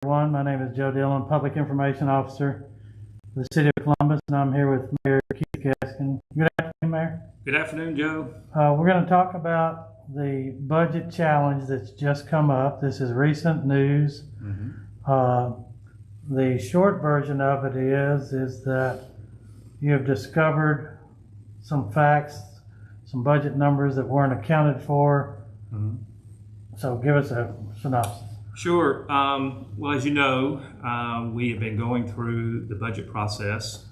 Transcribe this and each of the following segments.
Everyone, my name is Joe Dillon, Public Information Officer for the City of Columbus, and I'm here with Mayor Keith Gaskin. Good afternoon, Mayor. Good afternoon, Joe. We're going to talk about the budget challenge that's just come up. This is recent news. The short version of it is that you have discovered some facts, some budget numbers that weren't accounted for. So give us a synopsis. Sure. Well, as you know, we have been going through the budget process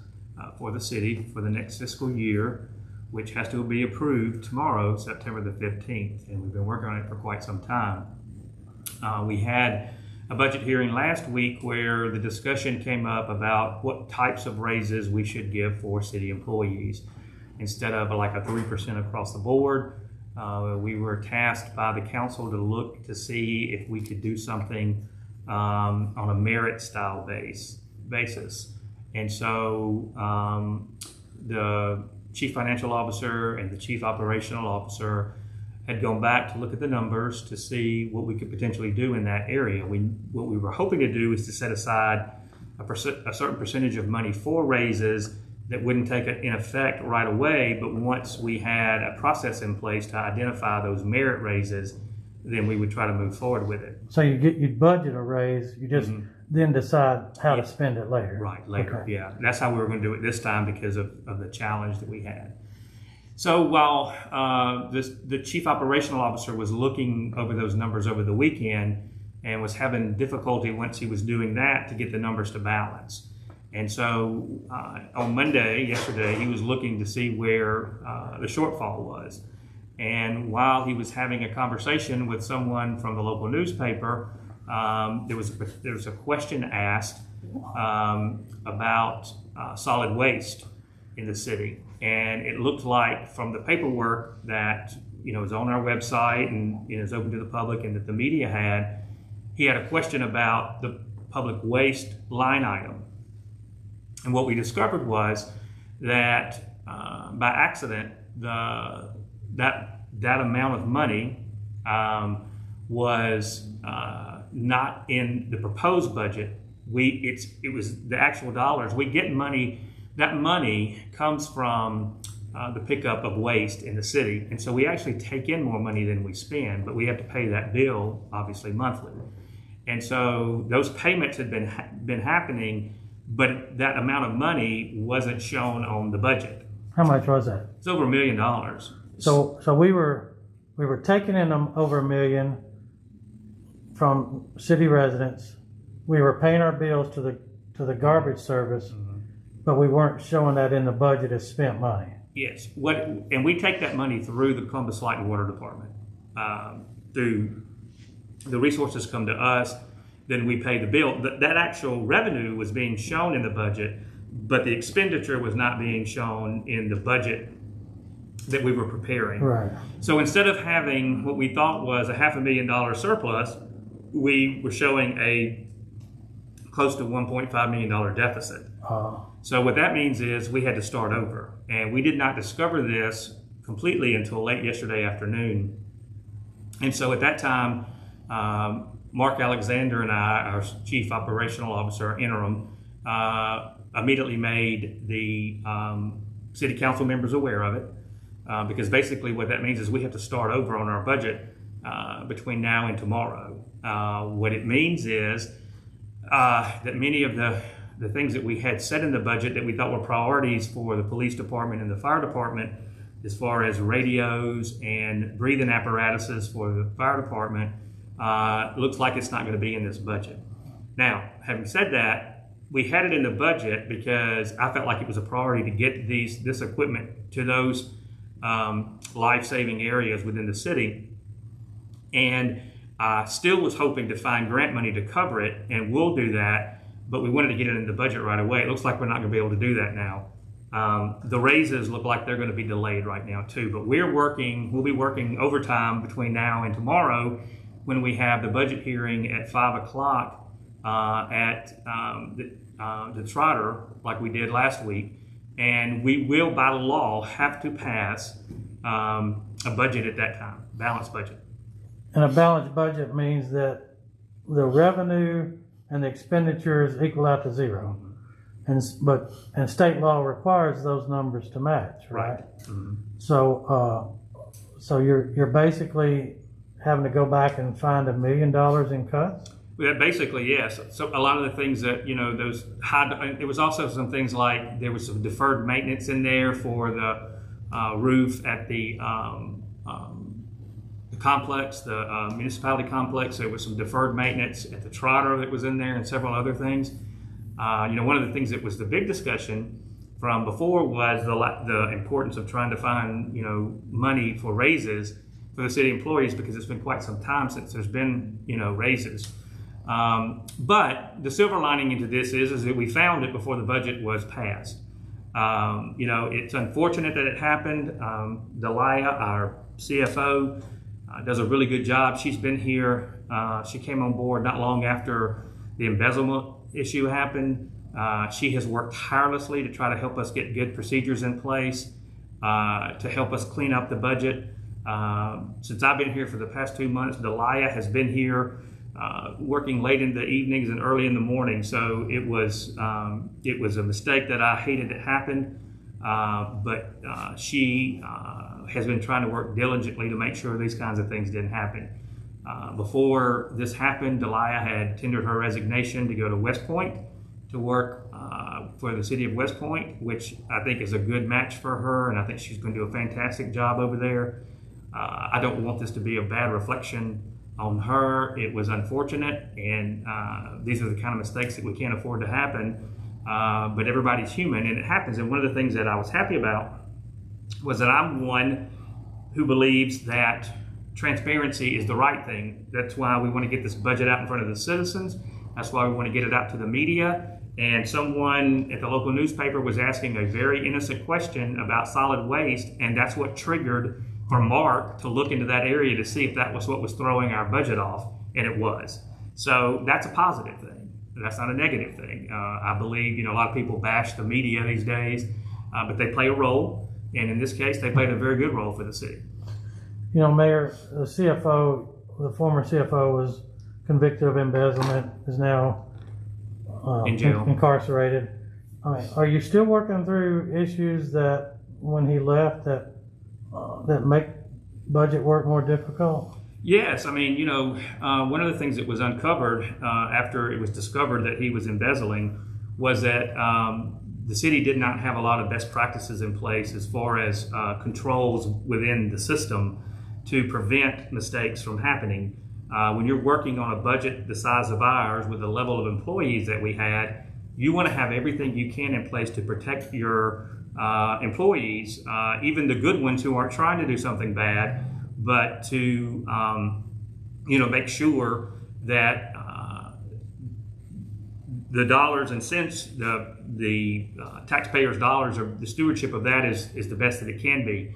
for the city for the next fiscal year, which has to be approved tomorrow, September the 15th, and we've been working on it for quite some time. We had a budget hearing last week where the discussion came up about what types of raises we should give for city employees. Instead of like a 3% across the board, we were tasked by the council to look to see if we could do something on a merit style basis. And so the chief financial officer and the chief operational officer had gone back to look at the numbers to see what we could potentially do in that area. What we were hoping to do is to set aside a certain percentage of money for raises that wouldn't take it in effect right away, but once we had a process in place to identify those merit raises, then we would try to move forward with it. So you'd budget a raise, you just then decide how to spend it later. Right, later, Okay. yeah. That's how we were going to do it this time because of the challenge that we had. So while the chief operational officer was looking over those numbers over the weekend and was having difficulty once he was doing that to get the numbers to balance. And so on Monday, yesterday, he was looking to see where the shortfall was. And while he was having a conversation with someone from the local newspaper, there was a question asked about solid waste in the city. And it looked like from the paperwork that is on our website and is open to the public and that the media had, he had a question about the public waste line item. And what we discovered was that by accident, that amount of money was not in the proposed budget. It was the actual dollars. We get money. That money comes from the pickup of waste in the city, and so we actually take in more money than we spend, but we have to pay that bill obviously monthly. And so those payments had been happening, but that amount of money wasn't shown on the budget. How much was that? It's over $1 million. So we were taking in over $1 million from city residents. We were paying our bills to the garbage service, but we weren't showing that in the budget as spent money. Yes. And we take that money through the Columbus Light and Water Department. Through the resources come to us, then we pay the bill. That actual revenue was being shown in the budget, but the expenditure was not being shown in the budget that we were preparing. Right. So instead of having what we thought was a $500,000 surplus, we were showing a close to $1.5 million deficit. So what that means is we had to start over. And we did not discover this completely until late yesterday afternoon. And so at that time, Mark Alexander and I, our chief operational officer, interim, immediately made the city council members aware of it. Because basically what that means is we have to start over on our budget between now and tomorrow. What it means is that many of the things that we had set in the budget that we thought were priorities for the police department and the fire department, as far as radios and breathing apparatuses for the fire department, looks like it's not going to be in this budget. Now, having said that, we had it in the budget because I felt like it was a priority to get this equipment to those life-saving areas within the city. And I still was hoping to find grant money to cover it, and we'll do that, but we wanted to get it in the budget right away. It looks like we're not going to be able to do that now. The raises look like they're going to be delayed right now too, but we'll be working overtime between now and tomorrow when we have the budget hearing at 5 o'clock at the Trotter, like we did last week. And we will, by law, have to pass a budget at that time, balanced budget. And a balanced budget means that the revenue and the expenditures equal out to zero. And state law requires those numbers to match, right? Mm-hmm. So you're basically having to go back and find $1 million in cuts. Yeah, basically, yes. So a lot of the things that, those there was also some things like there was some deferred maintenance in there for the roof at the complex, the municipality complex. There was some deferred maintenance at the Trotter that was in there, and several other things. One of the things that was the big discussion from before was the importance of trying to find, money for raises for the city employees, because it's been quite some time since there's been, raises. But the silver lining into this is that we found it before the budget was passed. It's unfortunate that it happened. Delia, our CFO, does a really good job. She's been here. She came on board not long after the embezzlement issue happened. She has worked tirelessly to try to help us get good procedures in place, to help us clean up the budget. Since I've been here for the past 2 months, Delia has been here working late in the evenings and early in the morning. So it was a mistake that I hated that happened, but she has been trying to work diligently to make sure these kinds of things didn't happen. Before this happened, Delia had tendered her resignation to go to West Point to work for the city of West Point, which I think is a good match for her, and I think she's going to do a fantastic job over there. I don't want this to be a bad reflection on her. It was unfortunate, and these are the kind of mistakes that we can't afford to happen, but everybody's human, and it happens. And one of the things that I was happy about was that I'm one who believes that transparency is the right thing. That's why we want to get this budget out in front of the citizens. That's why we want to get it out to the media. And someone at the local newspaper was asking a very innocent question about solid waste, and that's what triggered for Mark to look into that area to see if that was what was throwing our budget off, and it was. So that's a positive thing. That's not a negative thing. I believe, a lot of people bash the media these days, but they play a role, and in this case, they played a very good role for the city. Mayor, the CFO, the former CFO was convicted of embezzlement, is now in jail, incarcerated. Are you still working through issues that when he left that make budget work more difficult? Yes, one of the things that was uncovered after it was discovered that he was embezzling was that the city did not have a lot of best practices in place as far as controls within the system to prevent mistakes from happening. When you're working on a budget the size of ours with the level of employees that we had, you want to have everything you can in place to protect your employees, even the good ones who aren't trying to do something bad, but to make sure that the dollars and cents, the taxpayers' dollars, or the stewardship of that is the best that it can be.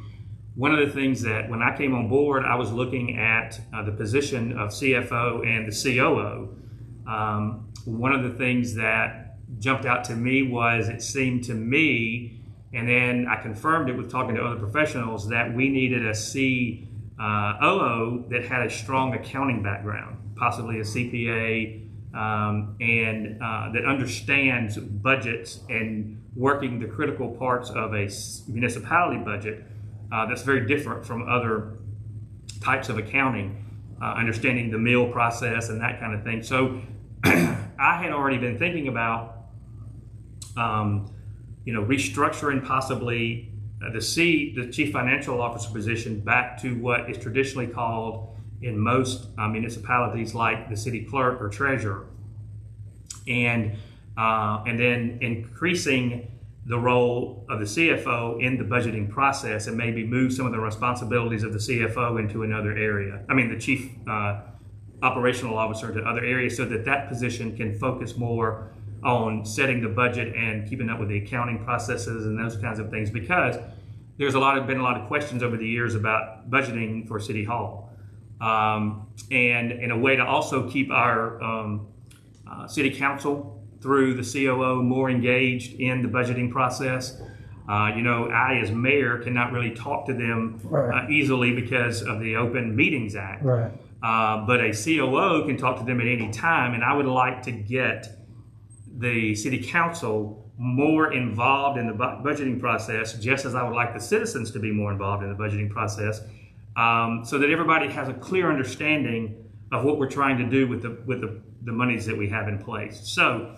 One of the things that when I came on board, I was looking at the position of CFO and the COO. One of the things that jumped out to me was it seemed to me, and then I confirmed it with talking to other professionals, that we needed a COO that had a strong accounting background, possibly a CPA, and that understands budgets and working the critical parts of a municipality budget. That's very different from other types of accounting, understanding the mill process and that kind of thing. So I had already been thinking about, restructuring possibly the chief financial officer position back to what is traditionally called in most municipalities like the city clerk or treasurer, and then increasing the role of the CFO in the budgeting process, and maybe move some of the responsibilities of the CFO into another area. The chief operational officer to other areas, so that position can focus more on setting the budget and keeping up with the accounting processes and those kinds of things, because there's been a lot of questions over the years about budgeting for City Hall. And in a way to also keep our City Council through the COO more engaged in the budgeting process. I as mayor cannot really talk to them easily because of the Open Meetings Act. Right. But a COO can talk to them at any time, and I would like to get the city council more involved in the budgeting process, just as I would like the citizens to be more involved in the budgeting process, so that everybody has a clear understanding of what we're trying to do with the monies that we have in place. So,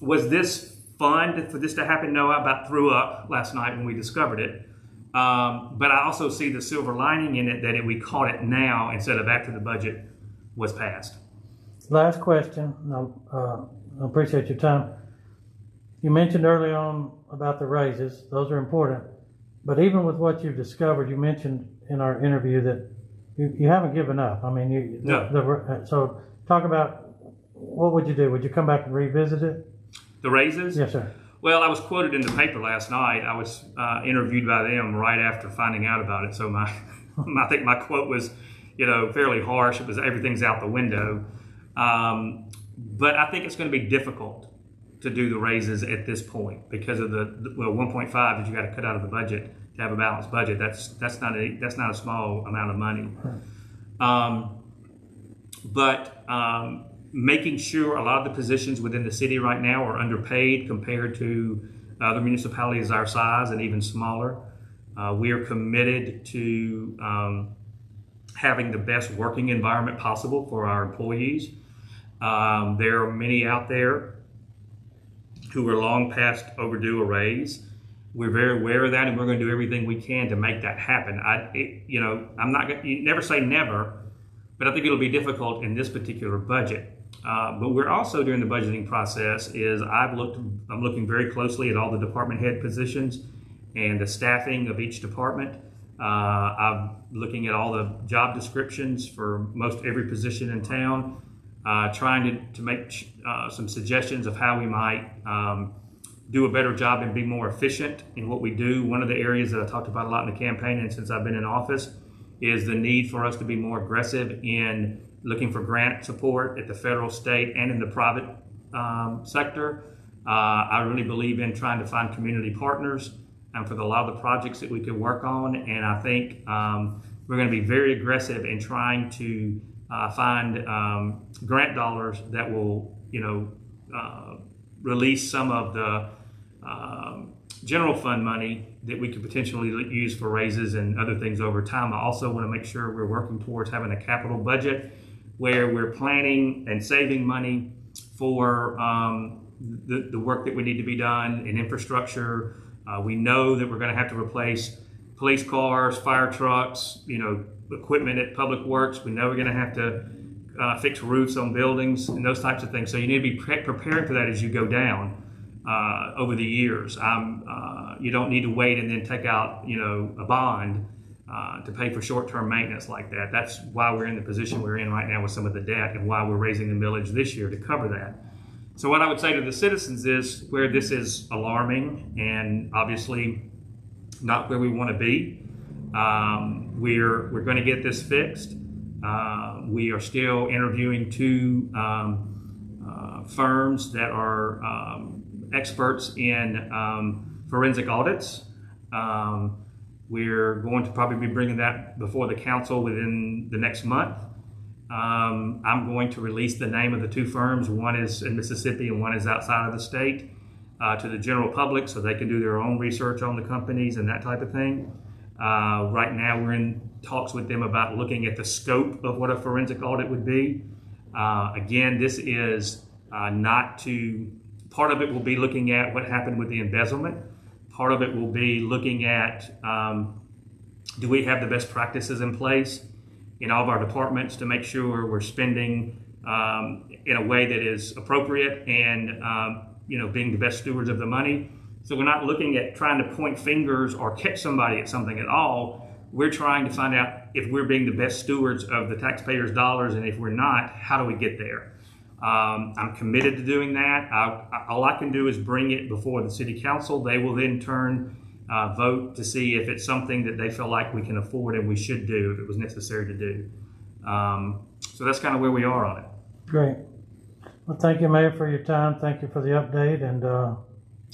was this fun for this to happen? No, I about threw up last night when we discovered it. But I also see the silver lining in it, that we caught it now instead of after the budget was passed. Last question. I appreciate your time. You mentioned early on about the raises. Those are important. But even with what you've discovered, you mentioned in our interview that you haven't given up. I mean, No. So talk about, what would you do? Would you come back and revisit it? The raises? Yes, sir. Well, I was quoted in the paper last night. I was interviewed by them right after finding out about it. So I think my quote was, fairly harsh. It was, everything's out the window. But I think it's going to be difficult to do the raises at this point because of the 1.5 that you got to cut out of the budget to have a balanced budget. That's not a small amount of money. But making sure a lot of the positions within the city right now are underpaid compared to other municipalities our size and even smaller. We are committed to having the best working environment possible for our employees. There are many out there who are long past overdue a raise. We're very aware of that, and we're going to do everything we can to make that happen. I'm not going to never say never, but I think it'll be difficult in this particular budget. But we're also, during the budgeting process, I'm looking very closely at all the department head positions and the staffing of each department. I'm looking at all the job descriptions for most every position in town, trying to make some suggestions of how we might do a better job and be more efficient in what we do. One of the areas that I talked about a lot in the campaign and since I've been in office is the need for us to be more aggressive in looking for grant support at the federal, state, and in the private sector. I really believe in trying to find community partners for a lot of the projects that we could work on, and I think we're going to be very aggressive in trying to find grant dollars that will, release some of the general fund money that we could potentially use for raises and other things over time. I also want to make sure we're working towards having a capital budget where we're planning and saving money for the work that we need to be done in infrastructure. We know that we're going to have to replace police cars, fire trucks, equipment at Public Works. We know we're going to have to fix roofs on buildings and those types of things. So you need to be preparing for that as you go down over the years. You don't need to wait and then take out, a bond to pay for short-term maintenance like that. That's why we're in the position we're in right now with some of the debt and why we're raising the millage this year to cover that. So what I would say to the citizens is, where this is alarming and obviously not where we want to be, we're going to get this fixed. We are still interviewing two firms that are experts in forensic audits. We're going to probably be bringing that before the council within the next month. I'm going to release the name of the two firms. One is in Mississippi and one is outside of the state to the general public so they can do their own research on the companies and that type of thing. Right now we're in talks with them about looking at the scope of what a forensic audit would be. Again, this is part of it will be looking at what happened with the embezzlement. Part of it will be looking at, do we have the best practices in place in all of our departments to make sure we're spending in a way that is appropriate and being the best stewards of the money. So we're not looking at trying to point fingers or catch somebody at something at all. We're trying to find out if we're being the best stewards of the taxpayers' dollars, and if we're not, how do we get there? I'm committed to doing that. All I can do is bring it before the city council. They will then vote to see if it's something that they feel like we can afford and we should do if it was necessary to do. So that's kind of where we are on it. Great. Well, thank you, Mayor, for your time. Thank you for the update, and